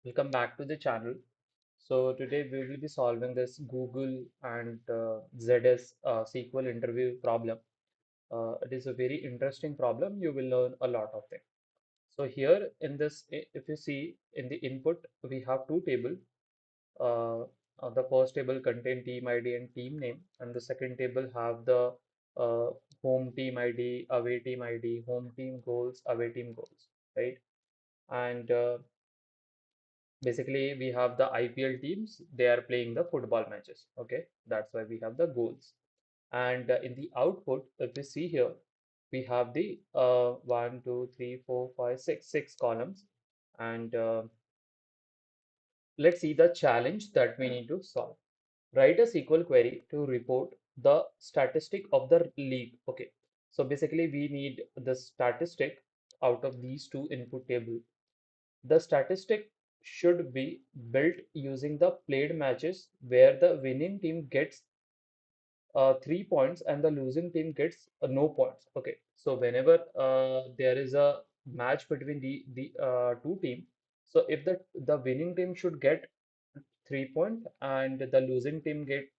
Welcome back to the channel. So today we will be solving this Google and ZS SQL interview problem. It is a very interesting problem. You will learn a lot of things. So here in this, if you see in the input, we have two tables. Uh, the first table contain team ID and team name, and the second table have the uh, home team ID, away team ID, home team goals, away team goals, right? And basically we have the IPL teams, they are playing the football matches. Okay, that's why we have the goals. And in the output, if we see here, we have the 1, 2, 3, 4, 5, 6 columns. And let's see the challenge that we need to solve. Write a SQL query to report the statistic of the league. Okay, so basically we need the statistic out of these two input tables. The statistic should be built using the played matches where the winning team gets 3 points and the losing team gets no points. Okay, so whenever there is a match between the two teams, so if the winning team should get 3 point and the losing team get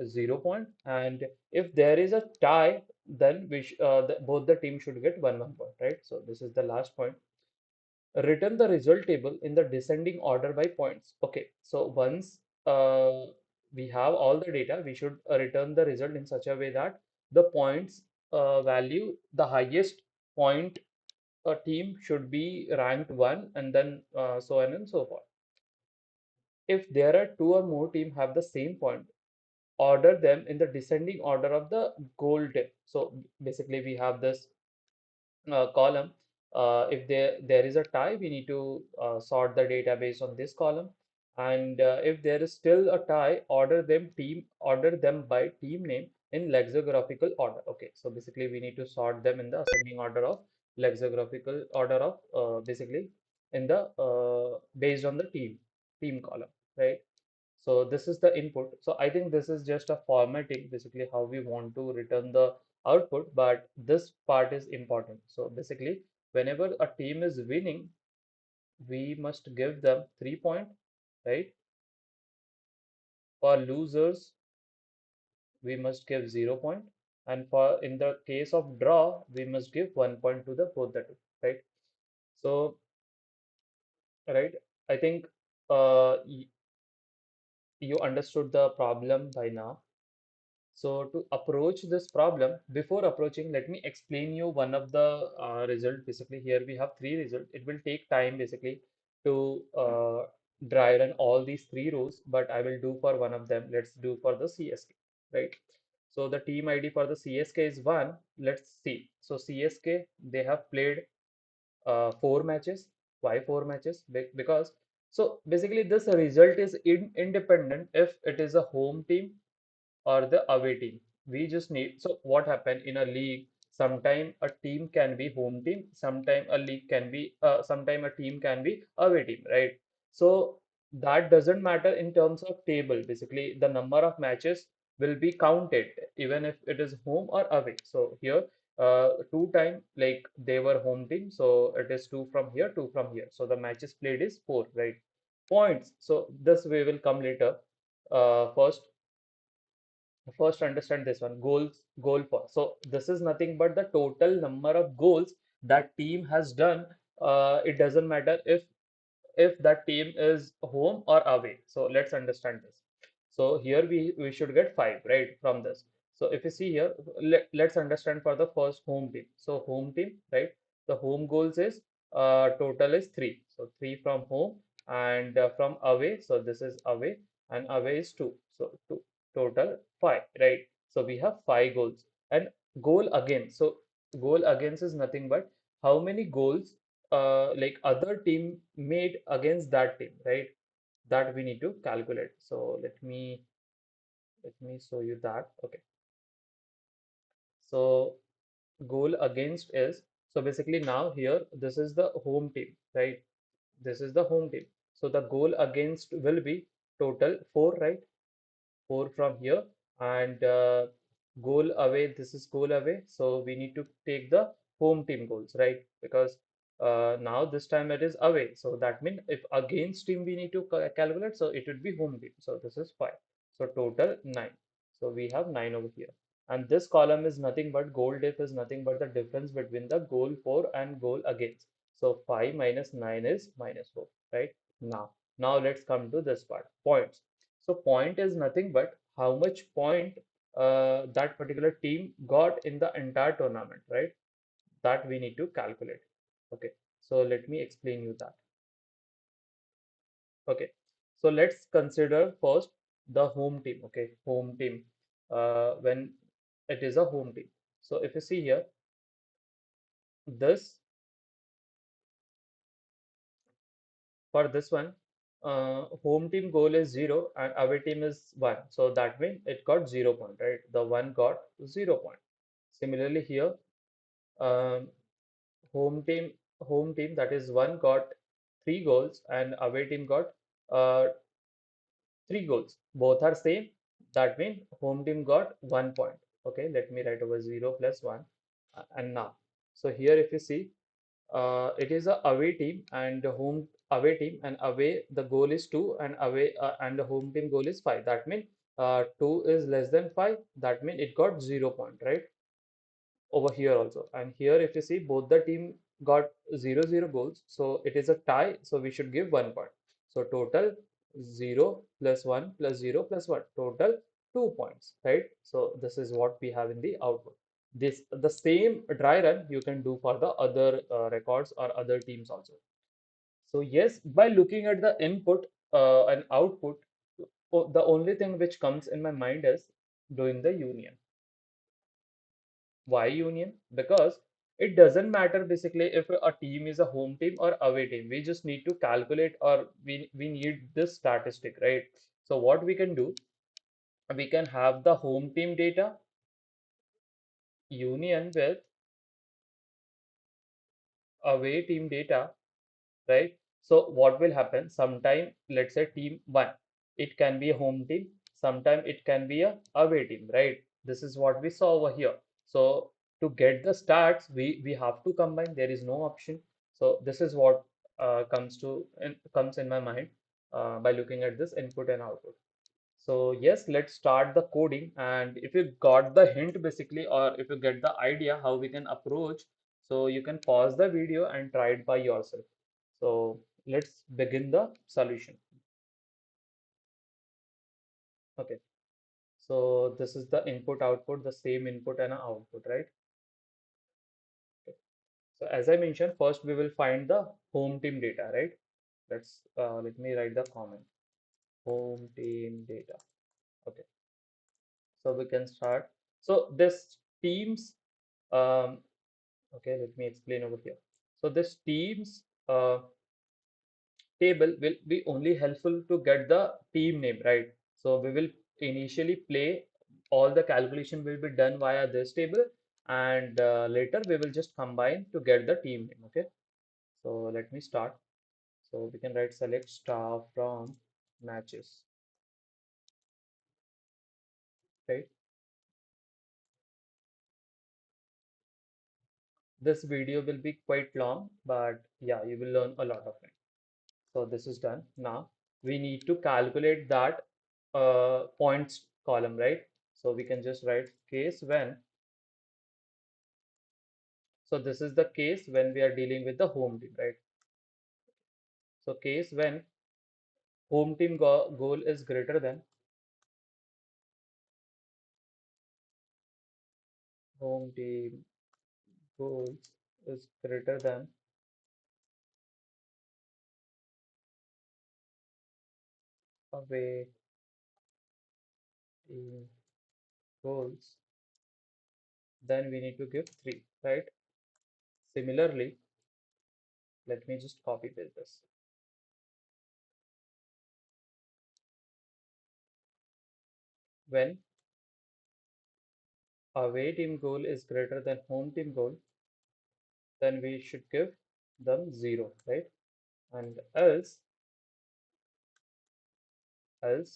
0 point, and if there is a tie, then both the teams should get one point, right? So this is the last point. Return the result table in the descending order by points. Okay, so once we have all the data, we should return the result in such a way that the points value, the highest point team should be ranked one, and then so on and so forth. If there are two or more teams have the same point, order them in the descending order of the goal depth. So basically, we have this column. If there is a tie, we need to sort the database on this column. And if there is still a tie, order them by team name in lexicographical order. Okay, so basically we need to sort them in the ascending order of lexicographical order of basically in the based on the team column, right? So this is the input. So I think this is just a formatting, basically how we want to return the output, but this part is important. So basically, whenever a team is winning, we must give them 3 point, right? For losers, we must give 0 point. And for in the case of draw, we must give 1 point to the both the two, right? So, right, I think you understood the problem by now. So to approach this problem, before approaching, let me explain you one of the result. Basically, here we have three results. It will take time basically to dry run all these three rows, but I will do for one of them. Let's do for the CSK, right? So the team ID for the CSK is one. Let's see. So CSK, they have played 4 matches. Why 4 matches? Because so basically this result is independent if it is a home team or the away team. We just need, so what happened in a league, sometime a team can be home team, sometime a league can be sometime a team can be away team, right? So that doesn't matter in terms of table. Basically the number of matches will be counted even if it is home or away. So here two time, like they were home team, so it is two from here, two from here, so the matches played is four, right? Points, so this we will come later. First understand this one, goal for, so this is nothing but the total number of goals that team has done. It doesn't matter if that team is home or away. So let's understand this. So here we should get 5, right, from this. So if you see here, let's understand for the first home team. So home team, right, the home goals is total is 3. So 3 from home, and from away, so this is away, and away is 2. So 2, total 5, right? So we have 5 goals. And goal against, so goal against is nothing but how many goals like other team made against that team, right? That we need to calculate. So let me show you that. Okay. So goal against is, so basically now here this is the home team, right? This is the home team. So the goal against will be total 4, right? 4 from here, and goal away, this is goal away. So we need to take the home team goals, right? Because Now this time it is away. So that means if against team we need to calculate, so it would be home team. So this is 5. So total 9. So we have 9 over here. And this column is nothing but goal diff is nothing but the difference between the goal for and goal against. So 5 minus 9 is minus 4, right? Now let's come to this part, points. So point is nothing but how much point that particular team got in the entire tournament, right? That we need to calculate. Okay, so let me explain you that. Okay, so let's consider first the home team. Okay, home team, when it is a home team. So if you see here, this for this one, home team goal is 0 and away team is 1. So that means it got 0 point, right? The one got 0 point. Similarly here, um, home team home team, that is one got 3 goals and away team got uh, 3 goals. Both are same. That means home team got 1 point. Okay, let me write over 0 plus 1. And now, so here if you see, it is a away team and the home away team, and away the goal is 2 and away and the home team goal is 5. That means 2 is less than 5. That means it got 0 point, right? Over here also. And here if you see, both the team got 0 0 goals, so it is a tie, so we should give 1 point. So total 0 plus 1 plus 0 plus 1, total 2 points, right? So this is what we have in the output. This the same dry run you can do for the other records or other teams also. So yes, by looking at the input and output, the only thing which comes in my mind is doing the union. Why union? Because it doesn't matter basically if a team is a home team or away team. We just need to calculate, or we need this statistic, right? So what we can do, we can have the home team data union with away team data, right? So what will happen? Sometime, let's say team one, it can be a home team, sometime it can be a away team, right? This is what we saw over here. So to get the stats, we have to combine. There is no option. So this is what comes in my mind by looking at this input and output. So yes, let's start the coding. And if you got the hint basically, or if you get the idea how we can approach, so you can pause the video and try it by yourself. So let's begin the solution. Okay. So this is the input output, the same input and output, right? Okay. So as I mentioned, first we will find the home team data, right? Let me write the comment. Home team data. Okay. So we can start. So this teams um, okay, let me explain over here. So this teams table will be only helpful to get the team name, right? So we will initially play, all the calculation will be done via this table, and later we will just combine to get the team name. Okay, so let me start. So we can write select star from matches, right? This video will be quite long, but yeah, you will learn a lot of it. So this is done. Now we need to calculate that points column, right? So we can just write case when. So this is the case when we are dealing with the home team, right? So case when home team goal is greater than home team goals is greater than away team goals, then we need to give 3, right? Similarly, let me just copy paste this. When away team goal is greater than home team goal, then we should give them 0, right? And else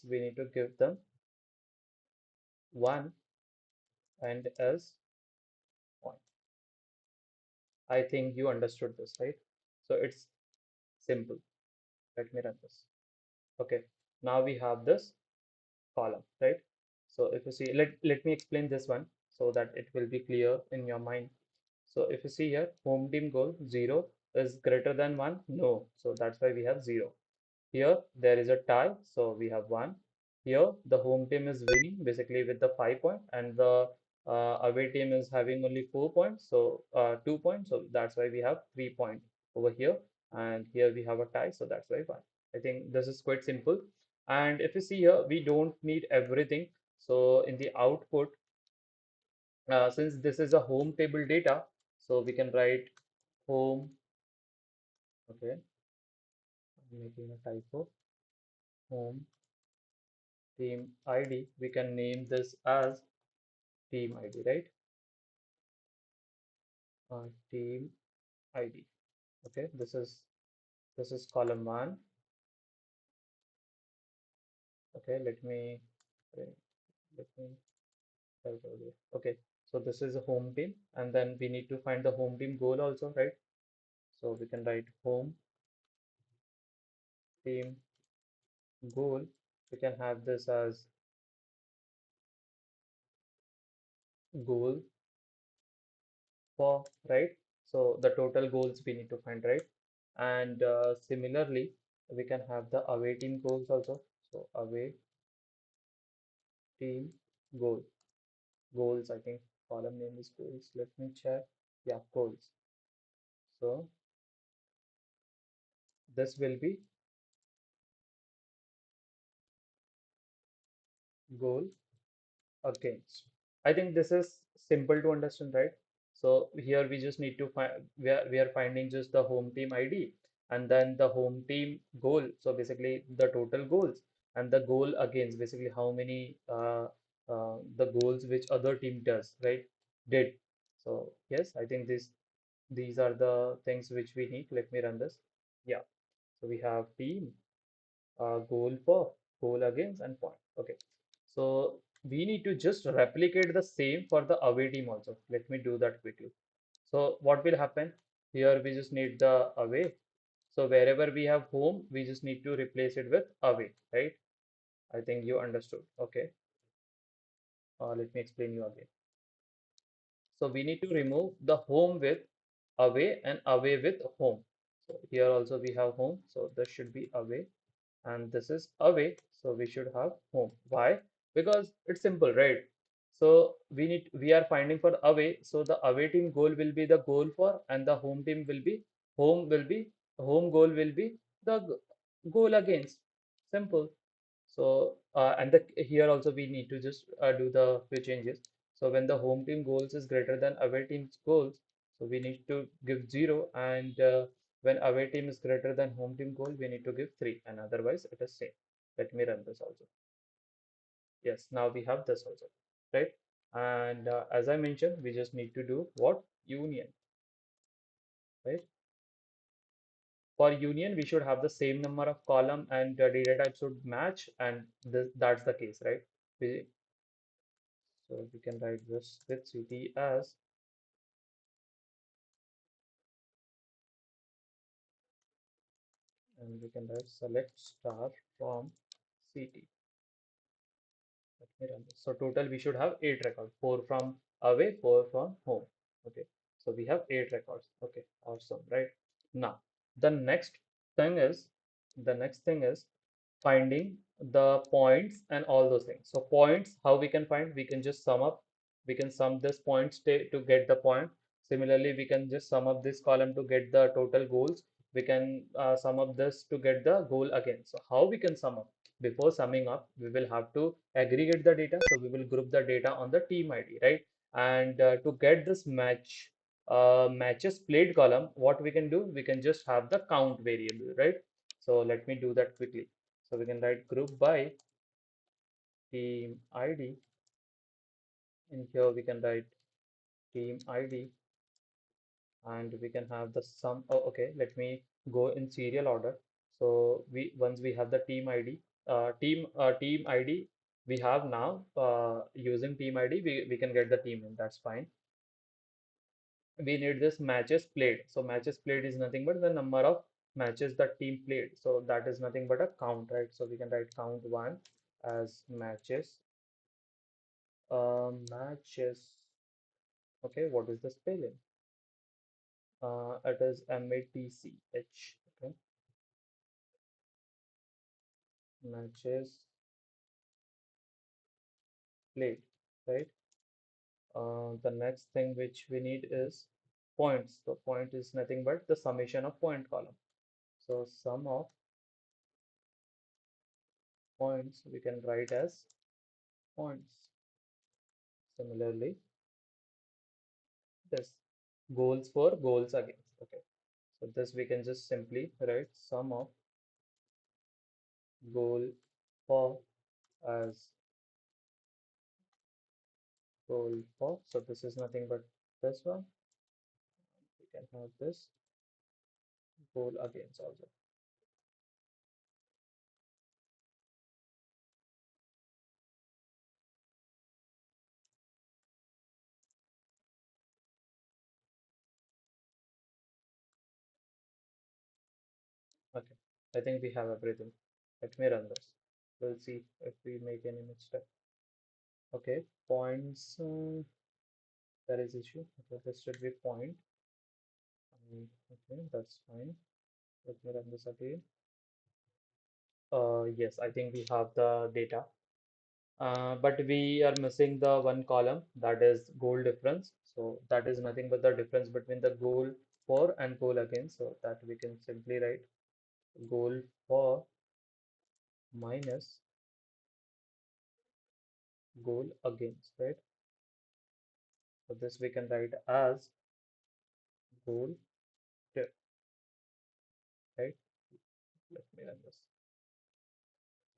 we need to give them 1 and else point. I think you understood this, right? So it's simple. Let me run this. Okay, now we have this column, right? So if you see, let me explain this one so that it will be clear in your mind. So if you see here, home team goal 0 is greater than 1, no. So that's why we have 0. Here there is a tie, so we have 1. Here the home team is winning basically with the 5 point, and the away team is having only 4 points, so 2 points. So that's why we have 3 point over here, and here we have a tie, so that's why 1. I think this is quite simple. And if you see here, we don't need everything. So in the output, since this is a home table data, so we can write home. Okay, I'm making a typo. Home team ID. We can name this as team ID, right? Team ID. Okay, this is column one. Okay, let me write over here. Okay, so this is a home team, and then we need to find the home team goal also, right? So we can write home team goal. We can have this as goal for, right? So the total goals we need to find, right? And similarly, we can have the away team goals also. So away team goal. Goals, I think column name is goals. Let me check. Yeah, goals. So this will be goal against. I think this is simple to understand, right? So here we just need to find, we are finding just the home team ID and then the home team goal. So basically the total goals and the goal against, basically how many the goals which other team does, right? Did. So yes, I think these are the things which we need. Let me run this. Yeah. So we have team, goal for, goal against, and point. Okay. So we need to just replicate the same for the away team also. Let me do that quickly. So what will happen? Here we just need the away. So wherever we have home, we just need to replace it with away, right? I think you understood. Okay. Let me explain you again. So we need to remove the home with away and away with home. So here also we have home. So this should be away and this is away, so we should have home. Why? Because it's simple, right? So we are finding for away, so the away team goal will be the goal for, and the home team will be home goal will be the goal against. Simple. So and the here also we need to just do the few changes. So when the home team goals is greater than away team's goals, so we need to give 0, and when away team is greater than home team goal, we need to give 3, and otherwise it is same. Let me run this also. Yes, now we have this also, right? And as I mentioned, we just need to do what? Union, right? For union, we should have the same number of column and data type should match, and that's the case, right? We, so we can write this with city as, and we can write select star from city. Let me run this. So total we should have 8 records, 4 from away, 4 from home. Okay, so we have 8 records. Okay, awesome, right? Now the next thing is finding the points and all those things. So points, how we can find? We can just sum up. We can sum this points to get the point. Similarly, we can just sum up this column to get the total goals. We can sum up this to get the goal again. So how we can sum up? Before summing up, we will have to aggregate the data. So we will group the data on the team ID, right? And to get this matches played column, what we can do? We can just have the count variable, right? So let me do that quickly. So we can write group by team ID. In here we can write team ID, and we can have the sum. Oh, okay. Let me go in serial order. So once we have the team ID, team ID we have now, using team ID we can get the team in. That's fine. we need this matches played. So matches played is nothing but the number of matches that team played. So that is nothing but a count, right? So we can write count one as matches. Matches. Okay, what is the spelling? It is MATCH. Okay, matches played, right? The next thing which we need is points. The point is nothing but the summation of point column. So sum of points we can write as points. Similarly, this goals for goals against. Okay, so this we can just simply write sum of goal for as goal for. So this is nothing but this one. We can have this goal against also. Okay, I think we have everything. Let me run this. We'll see if we make any mistake. Okay, points. There is issue. Okay, this should be point. Okay, that's fine. Let me run this again. Yes, I think we have the data. But we are missing the one column that is goal difference. So that is nothing but the difference between the goal for and goal against. So that we can simply write goal for minus goal against, right? So this we can write as goal diff, right? Let me run this.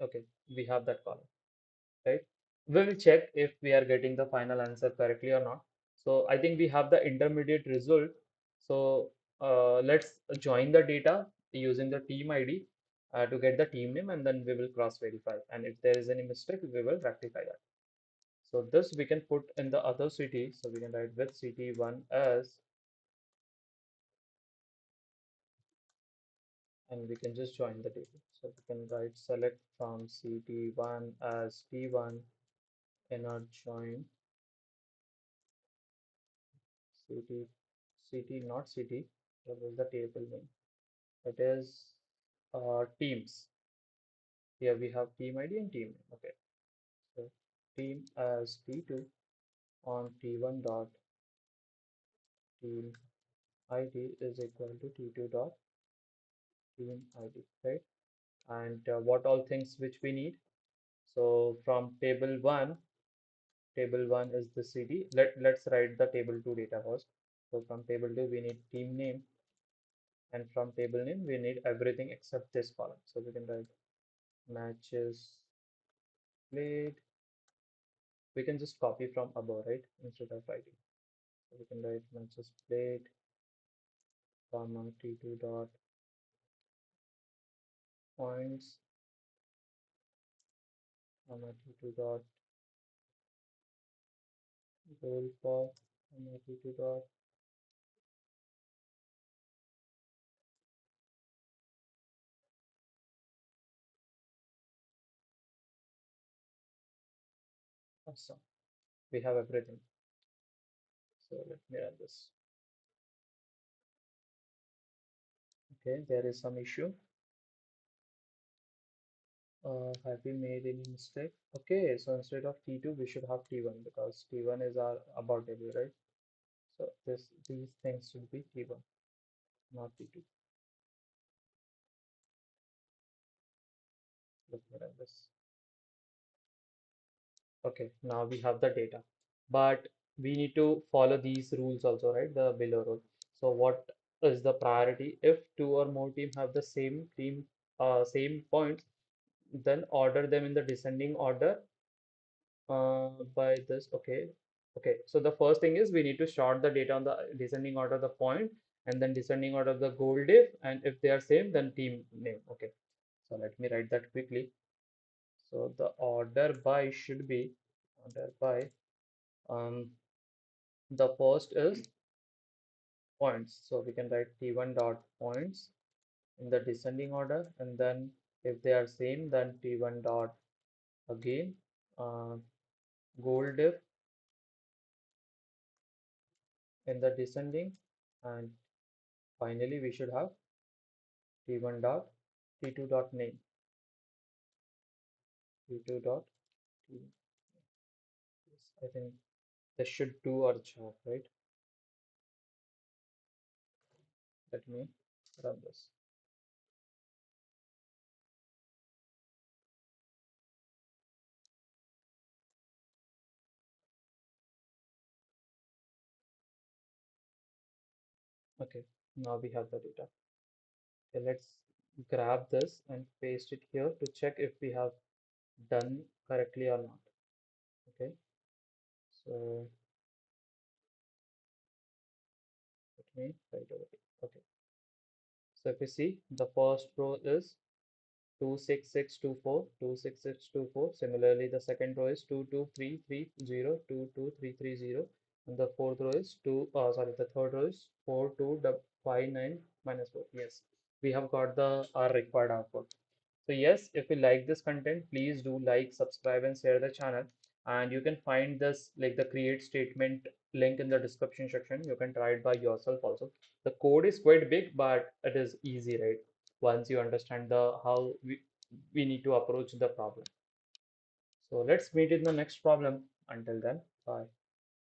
Okay, we have that column, right? We will check if we are getting the final answer correctly or not. So I think we have the intermediate result. So let's join the data using the team ID to get the team name, and then we will cross verify. And if there is any mistake, we will rectify that. So this we can put in the other city. So we can write with city1 as, and we can just join the table. So we can write select from city1 as t1 inner join city city not city. What was the table name? It is teams. Here we have team ID and team name. Okay, so team as t2 on t1 dot team ID is equal to t2 dot team ID, right? And what all things which we need? So from table one is the cd. Let's write the table 2 data first. So from table 2 we need team name, and from table name we need everything except this column. So we can write matches played. We can just copy from above, right, instead of writing. So we can write matches played comma t2 dot points comma t2 dot goal for comma t2 dot. Awesome, we have everything. So let me run this. Okay, there is some issue. Have we made any mistake? Okay, so instead of T2, we should have T1 because T1 is our about value, right? So these things should be T1, not T2. Let me run this. Okay, now we have the data, but we need to follow these rules also, right? The below rule. So what is the priority? If two or more team have the same points, then order them in the descending order by this. Okay, so the first thing is we need to sort the data on the descending order of the point, and then descending order of the goal diff, and if they are same then team name. Okay, so let me write that quickly. So the order by should be order by, um the first is points. So we can write t1 dot points in the descending order, and then if they are same, then t1 dot again uh, goal diff in the descending, and finally we should have t1 dot t2 dot name, t2 dot t. Yes, I think this should do our job, right? Let me run this. Okay, now we have the data. Okay, let's grab this and paste it here to check if we have done correctly or not. Okay, so let me write over here. Okay, so if you see, the first row is 26624, 26624. Similarly, the second row is 22330, 22330, and the fourth row is the third row is 4259 minus 4. Yes, we have got the our required output. So yes, if you like this content, please do like, subscribe, and share the channel. And you can find this like the create statement link in the description section. You can try it by yourself also. The code is quite big, but it is easy, right? Once you understand the how we need to approach the problem. So let's meet in the next problem. Until then, bye.